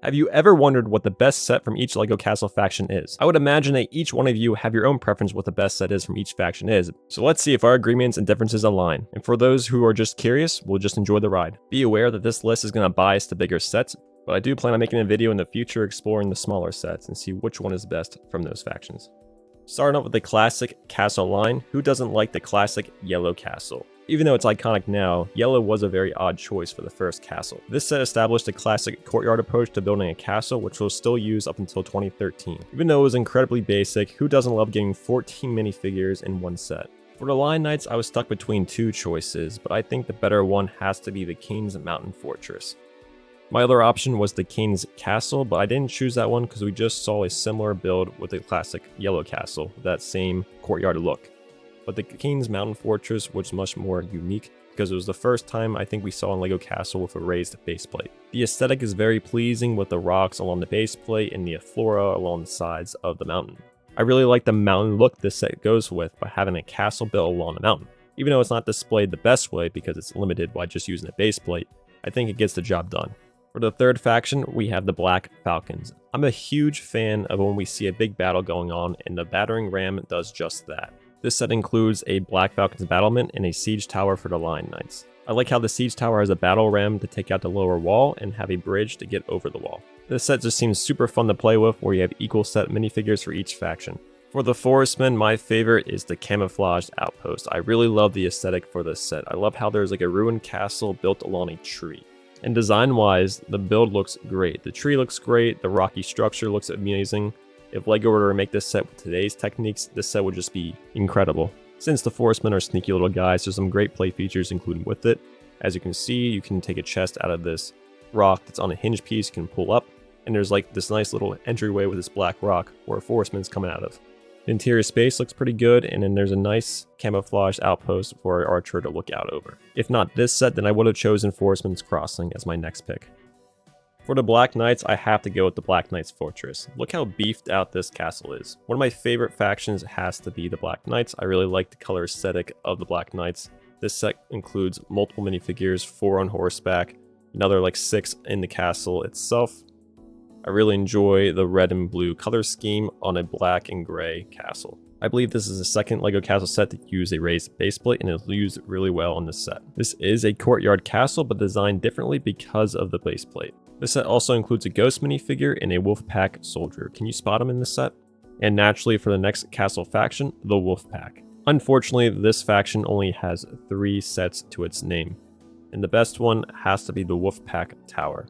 Have you ever wondered what the best set from each LEGO Castle faction is? I would imagine that each one of you have your own preference what the best set is from each faction is, so let's see if our agreements and differences align. And for those who are just curious, we'll just enjoy the ride. Be aware that this list is going to bias to bigger sets, but I do plan on making a video in the future exploring the smaller sets and see which one is best from those factions. Starting off with the classic castle line, who doesn't like the classic yellow castle? Even though it's iconic now, yellow was a very odd choice for the first castle. This set established a classic courtyard approach to building a castle, which was still used up until 2013. Even though it was incredibly basic, who doesn't love getting 14 minifigures in one set? For the Lion Knights, I was stuck between two choices, but I think the better one has to be the King's Mountain Fortress. My other option was the King's Castle, but I didn't choose that one because we just saw a similar build with the classic yellow castle, with that same courtyard look. But the King's Mountain Fortress was much more unique because it was the first time I think we saw in LEGO Castle with a raised baseplate. The aesthetic is very pleasing with the rocks along the baseplate and the flora along the sides of the mountain. I really like the mountain look this set goes with by having a castle built along the mountain. Even though it's not displayed the best way because it's limited by just using a baseplate, I think it gets the job done. For the third faction, we have the Black Falcons. I'm a huge fan of when we see a big battle going on, and the battering ram does just that. This set includes a Black Falcon's battlement and a siege tower for the Lion Knights. I like how the siege tower has a battle ram to take out the lower wall and have a bridge to get over the wall. This set just seems super fun to play with, where you have equal set minifigures for each faction. For the Forestmen, my favorite is the camouflaged outpost. I really love the aesthetic for this set. I love how there's like a ruined castle built along a tree. And design-wise, the build looks great. The tree looks great, the rocky structure looks amazing. If LEGO were to remake this set with today's techniques, this set would just be incredible. Since the Forestmen are sneaky little guys, there's some great play features included with it. As you can see, you can take a chest out of this rock that's on a hinge piece, you can pull up, and there's like this nice little entryway with this black rock where a Forestman's coming out of. The interior space looks pretty good, and then there's a nice camouflaged outpost for our archer to look out over. If not this set, then I would have chosen Forestman's Crossing as my next pick. For the Black Knights, I have to go with the Black Knights Fortress. Look how beefed out this castle is. One of my favorite factions has to be the Black Knights. I really like the color aesthetic of the Black Knights. This set includes multiple minifigures, 4 on horseback, another like 6 in the castle itself. I really enjoy the red and blue color scheme on a black and gray castle. I believe this is the second LEGO Castle set to use a raised baseplate, and it's used really well on this set. This is a courtyard castle, but designed differently because of the baseplate. This set also includes a ghost minifigure and a wolf pack soldier. Can you spot them in this set? And naturally, for the next castle faction, the wolf pack. Unfortunately, this faction only has 3 sets to its name, and the best one has to be the wolf pack tower.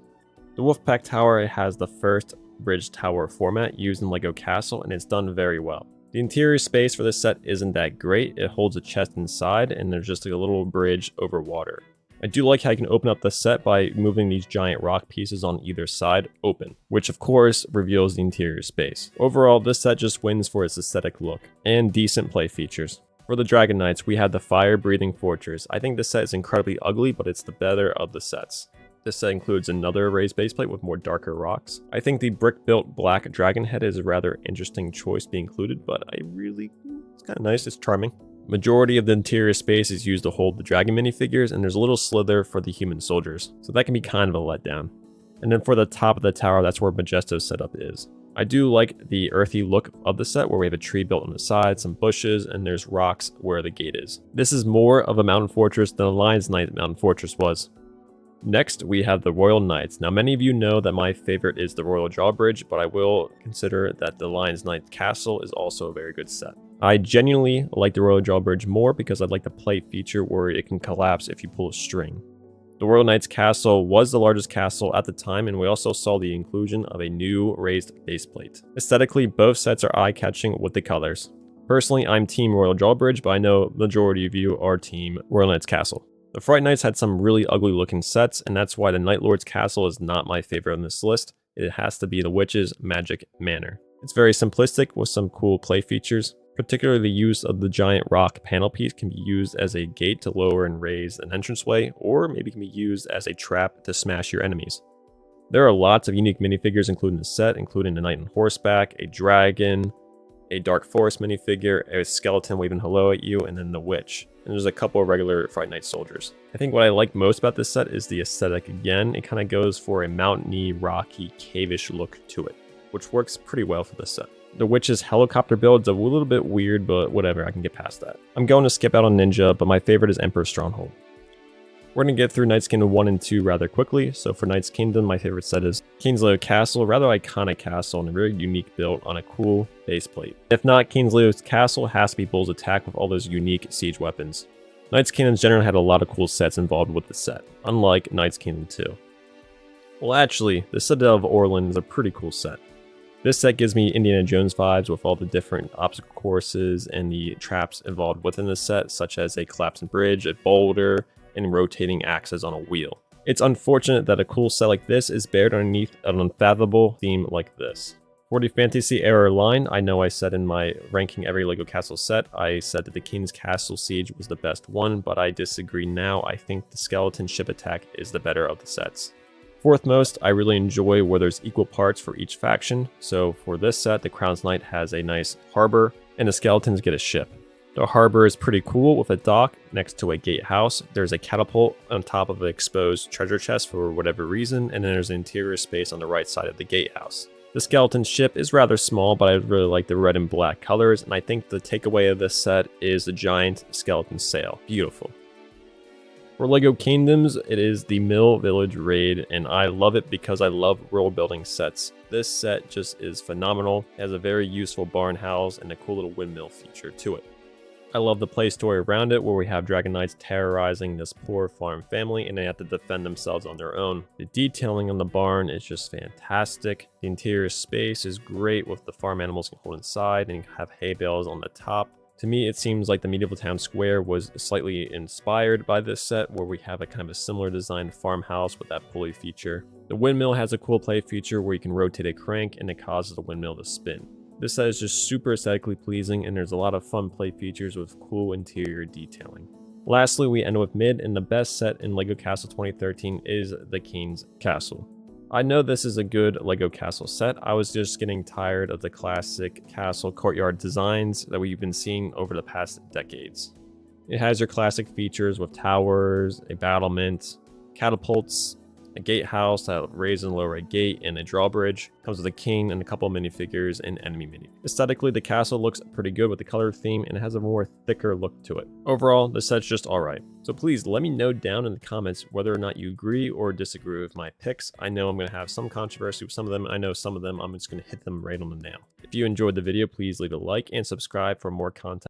The wolf pack tower has the first bridge tower format used in LEGO Castle, and it's done very well. The interior space for this set isn't that great. It holds a chest inside, and there's just like a little bridge over water. I do like how you can open up the set by moving these giant rock pieces on either side open, which of course reveals the interior space. Overall, this set just wins for its aesthetic look and decent play features. For the Dragon Knights, we have the fire-breathing fortress. I think this set is incredibly ugly, but it's the better of the sets. This set includes another raised baseplate with more darker rocks. I think the brick-built black dragon head is a rather interesting choice to be included, but it's kind of nice, it's charming. Majority of the interior space is used to hold the dragon minifigures, and there's a little slither for the human soldiers, so that can be kind of a letdown. And then for the top of the tower, that's where Majesto's setup is. I do like the earthy look of the set, where we have a tree built on the side, some bushes, and there's rocks where the gate is. This is more of a mountain fortress than the Lion's Knight mountain fortress was. Next, we have the Royal Knights. Now, many of you know that my favorite is the Royal Drawbridge, but I will consider that the Lion's Knight Castle is also a very good set. I genuinely like the Royal Drawbridge more because I like the play feature where it can collapse if you pull a string. The Royal Knights Castle was the largest castle at the time, and we also saw the inclusion of a new raised baseplate. Aesthetically, both sets are eye-catching with the colors. Personally, I'm Team Royal Drawbridge, but I know the majority of you are Team Royal Knights Castle. The Fright Knights had some really ugly looking sets, and that's why the Night Lord's Castle is not my favorite on this list. It has to be the Witch's Magic Manor. It's very simplistic with some cool play features. Particularly the use of the giant rock panel piece can be used as a gate to lower and raise an entranceway, or maybe can be used as a trap to smash your enemies. There are lots of unique minifigures included in the set, including a knight on horseback, a dragon, a dark forest minifigure, a skeleton waving hello at you, and then the witch. and there's a couple of regular Fright Night soldiers. I think what I like most about this set is the aesthetic again. It kind of goes for a mountainy, rocky, cave-ish look to it, which works pretty well for this set. The Witch's helicopter build's a little bit weird, but whatever, I can get past that. I'm going to skip out on Ninja, but my favorite is Emperor's Stronghold. We're going to get through Knight's Kingdom 1 and 2 rather quickly. So for Knight's Kingdom, my favorite set is Kingsleo's Castle, rather iconic castle and a very unique build on a cool base plate. If not, Kingsleo's Castle has to be Bull's Attack with all those unique siege weapons. Knight's Kingdom generally had a lot of cool sets involved with the set, unlike Knight's Kingdom 2. Well actually, the Citadel of Orlan is a pretty cool set. This set gives me Indiana Jones vibes with all the different obstacle courses and the traps involved within the set, such as a collapsing bridge, a boulder, and rotating axes on a wheel. It's unfortunate that a cool set like this is buried underneath an unfathomable theme like this. For the Fantasy Era line, I know I said in my ranking every LEGO Castle set, I said that the King's Castle Siege was the best one, but I disagree now. I think the Skeleton Ship Attack is the better of the sets. Fourth most, I really enjoy where there's equal parts for each faction. So for this set, the Crown's Knight has a nice harbor, and the Skeletons get a ship. The harbor is pretty cool with a dock next to a gatehouse. There's a catapult on top of an exposed treasure chest for whatever reason, and then there's an interior space on the right side of the gatehouse. The skeleton ship is rather small, but I really like the red and black colors, and I think the takeaway of this set is the giant skeleton sail. Beautiful. For LEGO Kingdoms, it is the Mill Village Raid, and I love it because I love world building sets. This set just is phenomenal. It has a very useful barn house and a cool little windmill feature to it. I love the play story around it, where we have Dragon Knights terrorizing this poor farm family and they have to defend themselves on their own. The detailing on the barn is just fantastic. The interior space is great with the farm animals can hold inside and you have hay bales on the top. To me, it seems like the medieval town square was slightly inspired by this set, where we have a kind of a similar designed farmhouse with that pulley feature. The windmill has a cool play feature where you can rotate a crank and it causes the windmill to spin. This set is just super aesthetically pleasing, and there's a lot of fun play features with cool interior detailing. Lastly, we end with mid, and the best set in LEGO Castle 2013 is the King's Castle. I know this is a good LEGO Castle set. I was just getting tired of the classic castle courtyard designs that we've been seeing over the past decades. It has your classic features with towers, a battlement, catapults, a gatehouse that raise and lower a gate, and a drawbridge. Comes with a king and a couple of minifigures and enemy mini. Aesthetically, the castle looks pretty good with the color theme and it has a more thicker look to it. Overall, the set's just alright. So please let me know down in the comments whether or not you agree or disagree with my picks. I know I'm going to have some controversy with some of them. I know some of them I'm just going to hit them right on the nail. If you enjoyed the video, please leave a like and subscribe for more content.